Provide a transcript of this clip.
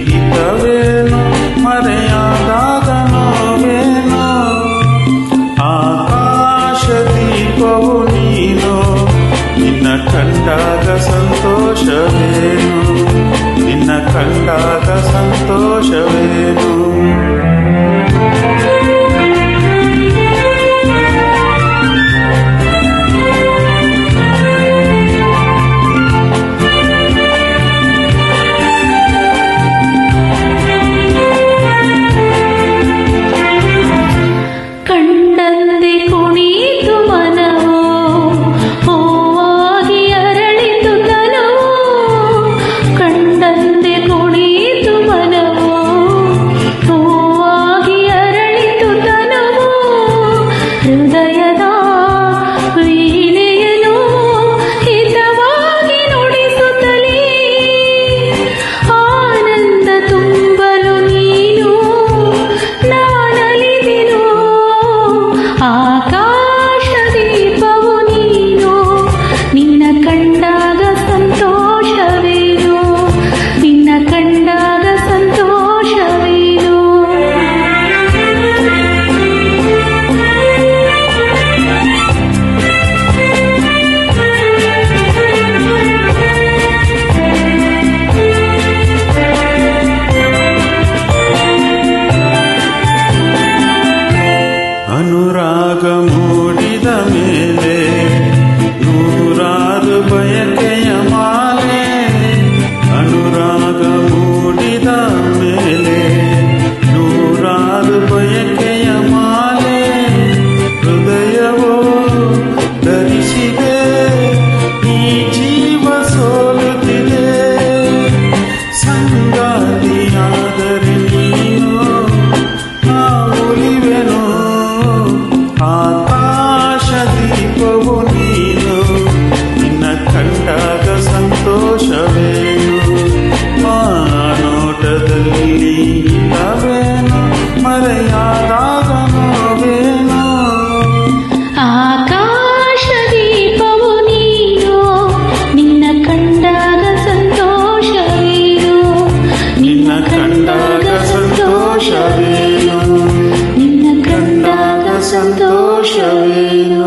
ಹಿತವೇನು ಮರೆಯಾದಾಗ ನೋವೇನು ಆಕಾಶ ದೀಪವು ನೀನು ನಿನ್ನ ಕಂಡಾಗ ಸಂತೋಷವೇನು ನಿನ್ನ ಕಂಡಾಗ ಸಂತೋಷವೇನು ಕಂಡಂದೆ ಕುಣಿತು ಮನವೋ ಹೂವಾಗಿ ಅರಳಿತು ತನವೋ ಕಂಡಂದೆ ಕುಣಿತು ಮನವೋ ಹೂವಾಗಿ ಅರಳಿತು ತನವೋ ಹೃದಯದ ವೀಣೆಯನು ಹಿತವಾಗಿ ನುಡಿಸುತ್ತಲೇ ಆನಂದ ತುಂಬಲು ನೀನು ನಾನಲಿದೆನು ಆಕಾಶ ದೀಪವು ನೀನು ನಿನ್ನ ಕಂಡಾಗ ಸಂತೋಷವೇನು ನಿನ್ನ ಕಂಡಾಗ ಸಂತೋಷವೇನು ಅನುರಾಗ ಮೂಡಿದ ಮೇಲೆ ನೂರಾರು ಬಯಕೆಯ ಮಾಲೆ ಅನುರಾಗ ಮೂಡಿದ ಮೇಲೆ ನೂರಾರು ಬಯಕೆಯ ಮಾಲೆ ಹೃದಯವೋ ಧರಿಸಿದೆ ಈ ಜೀವ ಸೋಲುತ್ತಿದೆ ಸಂಗಾತಿಯಾದರೆ ನೀನು ನಾ ಉಳಿವೆನು ಆಕಾಶ ದೀಪವು ನೀನು ನಿನ್ನ ಕಂಡಾಗ ಸಂತೋಷವೇನು ಆ ನೋಟದಲ್ಲಿ ಹಿತವೇನು ಮರೆಯಾದಾಗ ನೋವೇನು ಆಕಾಶ ದೀಪವು ನೀನು ನಿನ್ನ ಕಂಡಾಗ ಸಂತೋಷವೇನು ನಿನ್ನ ಕಂಡಾಗ ಸಂತೋಷವೇನು ನಿನ್ನ ಕಂಡಾಗ ಸಂತೋಷವೇನು